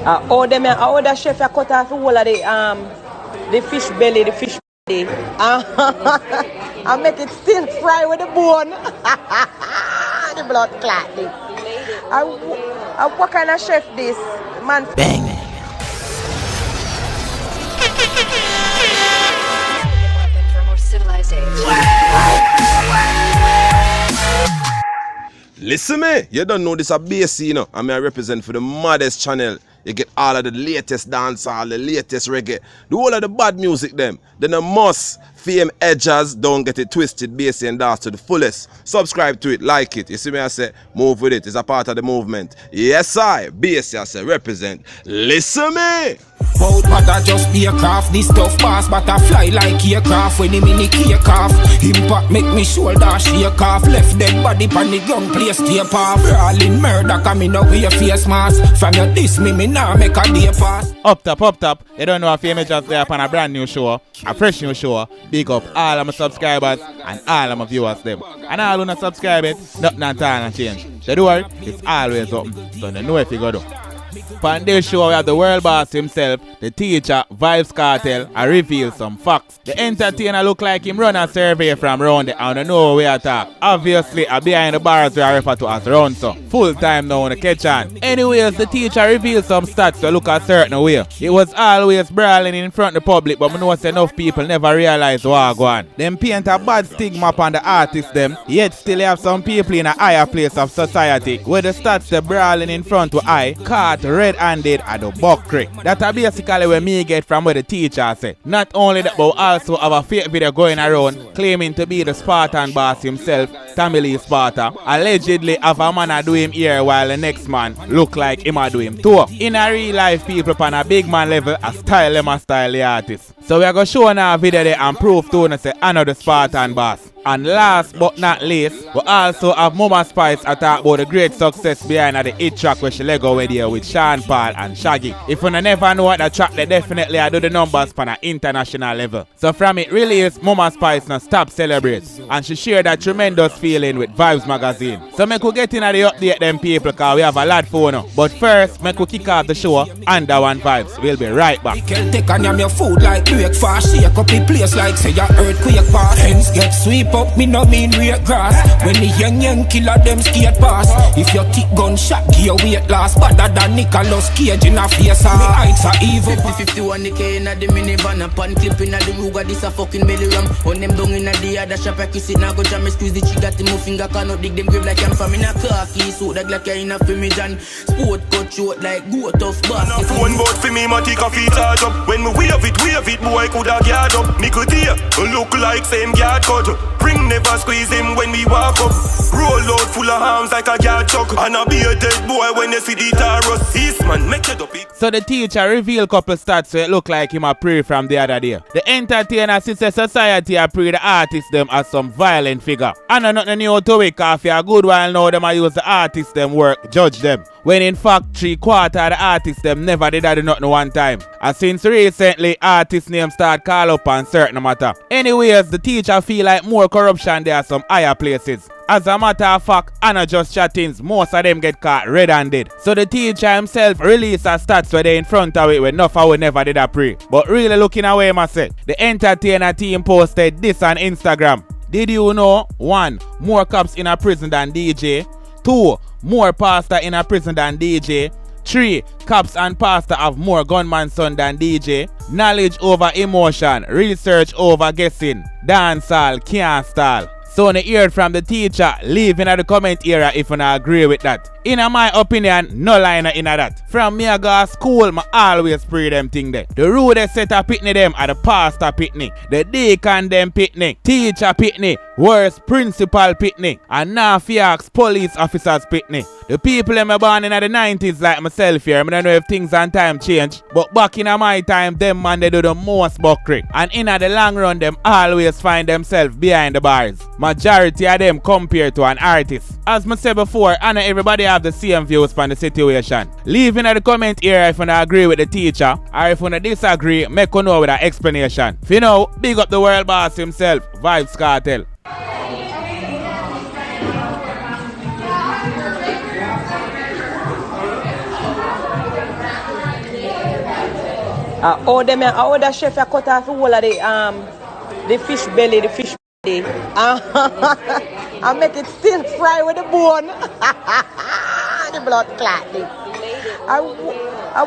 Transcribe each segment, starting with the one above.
How the chef I cut off the whole of the fish belly, I make it still fry with the bone. The blood clot. What kind of chef this? Man. Bang. Listen me, you don't know this a BC, you know. I represent for the maddest channel. You get all of the latest dancehall, the latest reggae, the whole of the bad music them. Then a must fame edges, don't get it twisted, BC and dance to the fullest. Subscribe to it, like it. You see me, I say, move with it. It's a part of the movement. Yes, BC, I say, represent. Listen me. Bout matter just be a craft. This tough boss but I fly like aircraft. When him in the cake off, impact make me shoulder shake off. Left dead body pan the ground place tape off. Brawling murder coming up with your face mask. From your diss me now make a day pass. Up top. You don't know if you just there upon a brand new show, a fresh new show. Big up all of my subscribers and all of my viewers them. And all who not subscribe it, nothing at all and change. So don't worry, it's always open. So you know if you go do. On this show, we have the world boss himself, the teacher, Vybz Kartel, and reveal some facts. The entertainer look like him run a survey from round the and know where to talk. Obviously, behind the bars we are referred to as round so. Full time now on the catch on. Anyways, the teacher revealed some stats to look a certain way. It was always brawling in front of the public, but I know enough people never realize what go on. Them paint a bad stigma upon the artists them, yet still have some people in a higher place of society where the stats they brawling in front of eye, caught red-handed at the buckry. That's basically where me get from what the teacher said. Not only that, but also have a fake video going around claiming to be the Spartan boss himself, Tommy Lee Sparta. Allegedly have a man a do him here while the next man look like him a do him too. In a real life, people on a big man level a style them a style the artist. So we are going to show now a video there and prove to us say I know the Spartan boss. And last but not least, we also have Mama Spice to talk about the great success behind the hit track where she Lego with here with Sean Paul and Shaggy. If you never know what the track, they definitely do the numbers on an international level. So from it really is Mama Spice now stop celebrate. And she shared that tremendous feeling with Vybz magazine. So make we get in the update them people because we have a lot for now. But first, make we kick off the show under One Vybz. We'll be right back. You can take on your food like breakfast. Shake up the place like say your earthquake pass. Hence get sweep up, me no mean rate grass. When the young killer them skate pass. If your tick gun shot, your weight loss. Better than Nicolas Cage in a face. Me heights are evil. 50-51 the K in the minivan. A pan clip in the Ruga, this a fucking belly ram. On them down in the other shop, I kiss it. Now go jam me squeeze the chick at the move finger. Cannot dig them grave like I'm from in a khaki suit. That like you're in a fimijan. Sport cut short like goat of bass. Enough one boat for me, my take a feet charge up. When me wave it, boy coulda guard up. Me could hear, look like same guard cut. Bring never squeeze him when we walk up. Roll out full of arms like a guard chuck. And I be a dead boy when you see the Taurus. Eastman, make it up. So the teacher revealed couple stats so it look like him a pray from the other day. The entertainer sister society a pray the artists them as some violent figure. And nothing new to it cause for a good while now them a use the artists them work, judge them. When in fact 3/4 of the artists them never did that nothing one time. And since recently artists names start call up on certain matter. Anyways, the teacher feel like more corruption there are some higher places. As a matter of fact, and not just chattings, most of them get caught red-handed. So the teacher himself released a stats where they in front of it when nothing we never did a pray. But really looking away myself, the entertainer team posted this on Instagram. Did you know? 1. More cops in a prison than DJ. 2. More pastor in a prison than DJ. 3. Cops and pastor have more gunman son than DJ. Knowledge over emotion. Research over guessing. Dancehall can't stall. So when you heard from the teacher, leave in the comment area if you not agree with that. In my opinion, no line in that. From me I go to school, I always pray them thing there. The rule they set a pitney them are the pastor pitney. The deacon them pitney. Teacher pitney. Worst principal pitney. And now fiax police officers pitney. The people them born in the 90s like myself here, I don't know if things and time change. But back in my time, them man they do the most buckery. And in the long run, them always find themselves behind the bars. Majority of them compared to an artist. As I said before, I know everybody have the same views on the situation. Leave in the comment area if you agree with the teacher, or if you disagree, make you know with an explanation. For now, big up the world boss himself, Vybz Kartel. How the chef a cut off the whole of the fish belly, and make it still fry with the bone. The blood clot.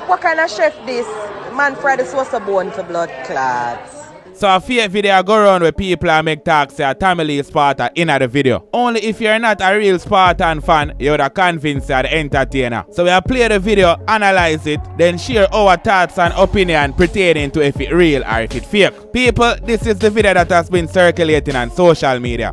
What kind of chef this? Man fry the sauce of bone for blood clots. So a fake video go around where people and make talk say Tommy Lee Sparta in the video. Only if you're not a real Spartan fan, you would have convinced you're the entertainer. So we play the video, analyze it, then share our thoughts and opinion pertaining to if it real or if it fake. People, this is the video that has been circulating on social media.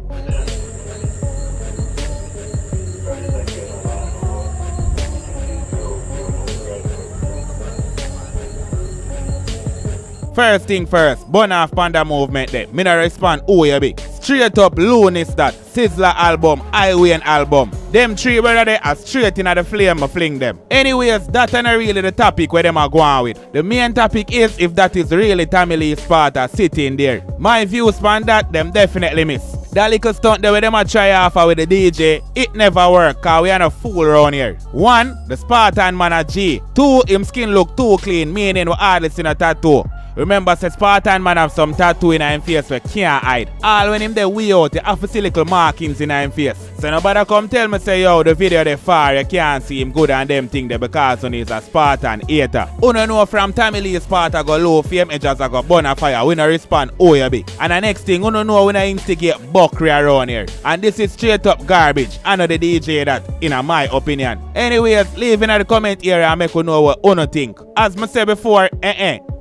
First thing first, burn off Panda movement there. Me no respond who you be. Straight up Looney that Sizzler album, Highway album. Them three brother they are straight in the flame I fling them. Anyways, that ain't really the topic where them are going with. The main topic is if that is really Tommy Lee Sparta sitting there. My views on that, them definitely miss. That little stunt there where them a try off with the DJ, it never work cause we are no fool around here. 1, the Spartan man a G. 2, him skin look too clean, meaning we hardly seen a tattoo. Remember, say Spartan man have some tattoo in his face where can't hide. All when him they way out, they have to see little markings in his face. So nobody come tell me say, yo, the video they far, you can't see him good and them thing there because he's a Spartan hater. Uno know from Tommy Lee Sparta go low, fame edges a go burn a fire, we no respond who you be. And the next thing, uno know we no instigate buckery around here. And this is straight up garbage. I know the DJ that, in my opinion. Anyways, leave in the comment area and make you know what uno think. As I said before,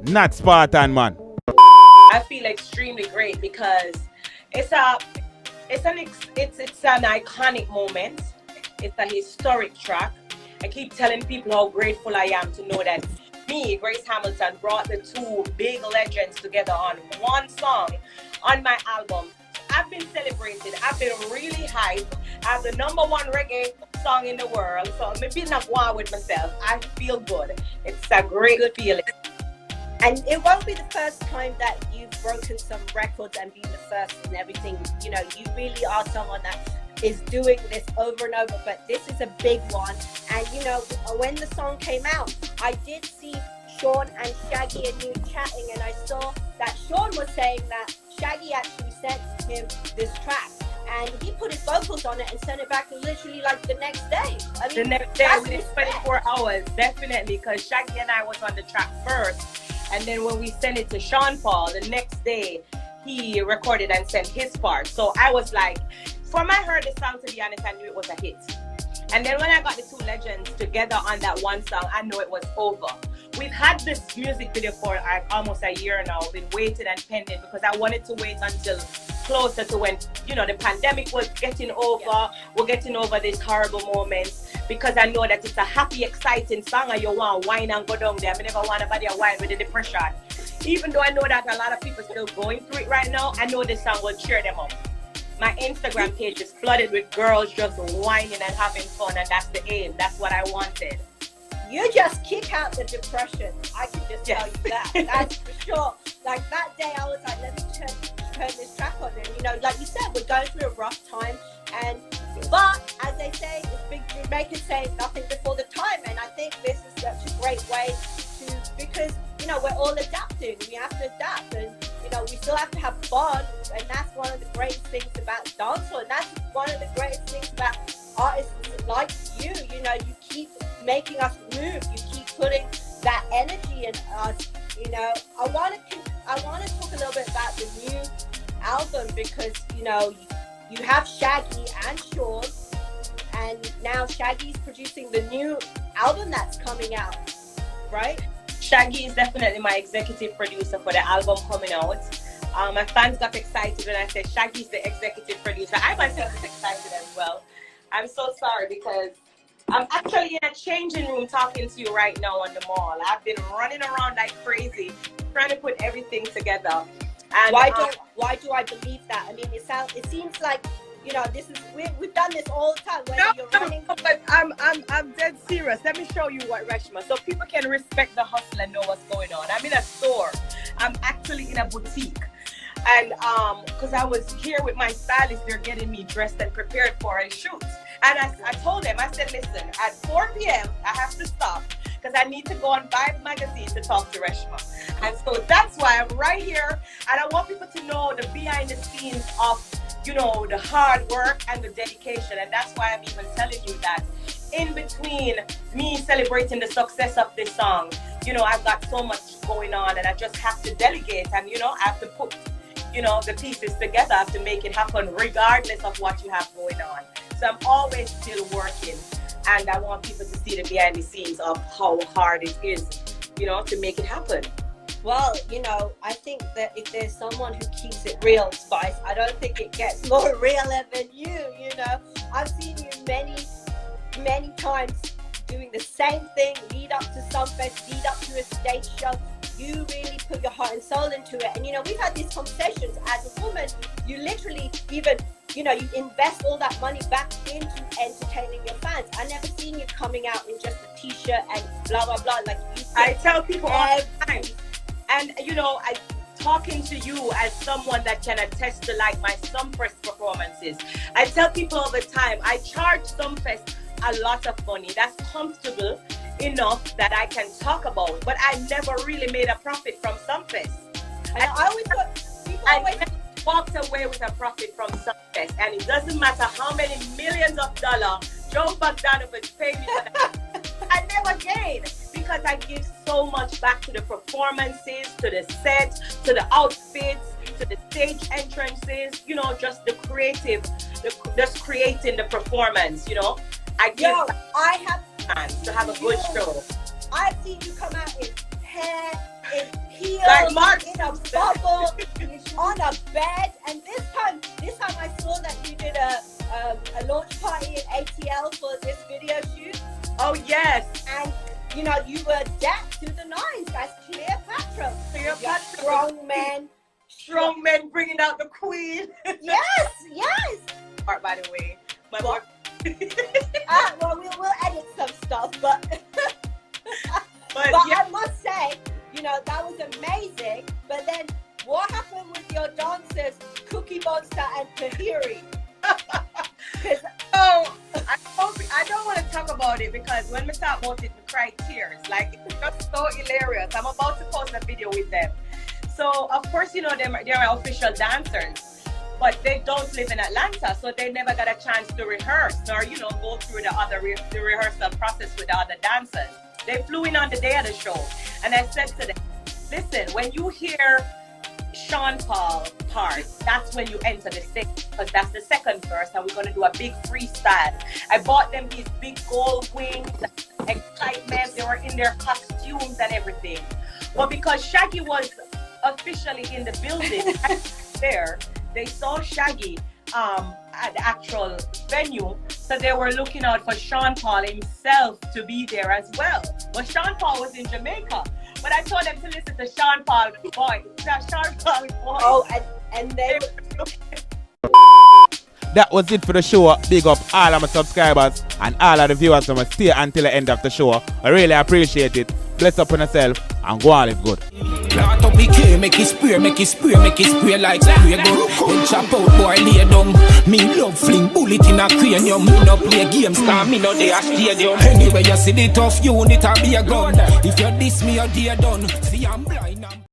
not Spartan man. I feel extremely great because it's an iconic moment. It's a historic track. I keep telling people how grateful I am to know that me, Grace Hamilton, brought the two big legends together on one song on my album. I've been celebrated. I've been really hyped. I have the #1 reggae song in the world. So I'm being up one with myself. I feel good. It's a great good feeling. And it won't be the first time that you've broken some records and been the first and everything. You know, you really are someone that is doing this over and over, but this is a big one. And you know, when the song came out, I did see Sean and Shaggy and you chatting, and I saw that Sean was saying that Shaggy actually sent him this track. And he put his vocals on it and sent it back literally like the next day. I mean, the next day within 24 hours, definitely, because Shaggy and I was on the track first. And then when we sent it to Sean Paul, the next day, he recorded and sent his part. So I was like, from I heard the song, to be honest, I knew it was a hit. And then when I got the two legends together on that one song, I knew it was over. We've had this music video for like almost a year now, been waiting and pending because I wanted to wait until closer to when, you know, the pandemic was getting over. Yeah. We're getting over this horrible moment because I know that it's a happy, exciting song and you want to whine and go down there. I never want nobody to whine with the depression. Even though I know that a lot of people still going through it right now, I know this song will cheer them up. My Instagram page is flooded with girls just whining and having fun, and that's the aim. That's what I wanted. You just kick out the depression. I can just tell you that. That's for sure. Like that day, I was like, let me turn this track on. And you know, like you said, we're going through a rough time. But as they say, it's big Jamaicans say nothing before the time. And I think this is such a great way to, because you know, we're all adapting. We have to adapt, and you know, we still have to have fun. And that's one of the greatest things about dancehall. And that's one of the greatest things about artists like you. You know, you keep making us move. You keep putting that energy in us. You know, I want to talk a little bit about the new album because you know you have Shaggy and Sean, and now Shaggy's producing the new album that's coming out, right? Shaggy is definitely my executive producer for the album coming out. My fans got excited when I said Shaggy's the executive producer. I myself is excited as well. I'm so sorry because I'm actually in a changing room talking to you right now on the mall. I've been running around like crazy, trying to put everything together. And why do I believe that? I mean, it seems like, you know, we've done this all the time. But I'm dead serious. Let me show you what Reshma, so people can respect the hustle and know what's going on. I'm in a store. I'm actually in a boutique. And because I was here with my stylist, they're getting me dressed and prepared for a shoot. And I told them, I said, listen, at 4 p.m. I have to stop because I need to go on Vibe Magazine to talk to Reshma. And so that's why I'm right here. And I want people to know the behind the scenes of, you know, the hard work and the dedication. And that's why I'm even telling you that in between me celebrating the success of this song, you know, I've got so much going on and I just have to delegate and, you know, I have to put, you know, the pieces together. I have to make it happen regardless of what you have going on. So I'm always still working, and I want people to see the behind the scenes of how hard it is, you know, to make it happen. Well, you know, I think that if there's someone who keeps it real, Spice, I don't think it gets more realer than you, you know. I've seen you many times doing the same thing, lead up to Sunfest, lead up to a stage show. You really put your heart and soul into it. And, you know, we've had these conversations as a woman. You literally even, you know, you invest all that money back into entertaining your fans. I never seen you coming out in just a t-shirt and blah, blah, blah. Like you I tell people all the time. And, you know, talking to you as someone that can attest to like my Sumfest performances, I tell people all the time, I charge Sumfest a lot of money. That's comfortable enough that I can talk about, but I never really made a profit from Sumfest. And I always thought people always walked away with a profit from Sumfest, and it doesn't matter how many millions of dollars Joe Bogdanovich paid me for that. I never gain because I give so much back to the performances, to the set, to the outfits, to the stage entrances, you know, just the creative, just creating the performance, you know. I give I have chance to have a good show. I've seen you come out in hair, in heels, like Mark, in a bubble, on a bed, and this time I saw that you did a launch party in ATL for this video shoot. Oh yes, and you know you were decked to the nines. That's Cleopatra. Strong men bringing out the queen. Yes. By the way, my boy. Well, we'll edit some stuff, but yeah. I must say, you know, that was amazing. But then, what happened with your dancers, Cookie Monster and Tahiri? I don't want to talk about it because when we talk about it, we cry tears. Like, it's just so hilarious. I'm about to post a video with them. So, of course, you know, they're official dancers. But they don't live in Atlanta, so they never got a chance to rehearse or, you know, go through the rehearsal process with the other dancers. They flew in on the day of the show, and I said to them, listen, when you hear Sean Paul part, that's when you enter the stage, because that's the second verse, and we're going to do a big freestyle. I bought them these big gold wings, excitement, they were in their costumes and everything. But because Shaggy was officially in the building there, they saw Shaggy at the actual venue, so they were looking out for Sean Paul himself to be there as well. But Sean Paul was in Jamaica. But I told them to listen to Sean Paul voice. Oh, and they That was it for the show. Big up all of my subscribers and all of the viewers who stay until the end of the show. I really appreciate it. Bless up on yourself and go on live good. Plant up PK, make it spray like spray gun. Then chop out boy lay down. Me love fling bullet in a cranium. Me no play games, cause me no dey a stadium. Anyway you see the tough unit a be a gun. If you diss me, you're done. See I'm blind.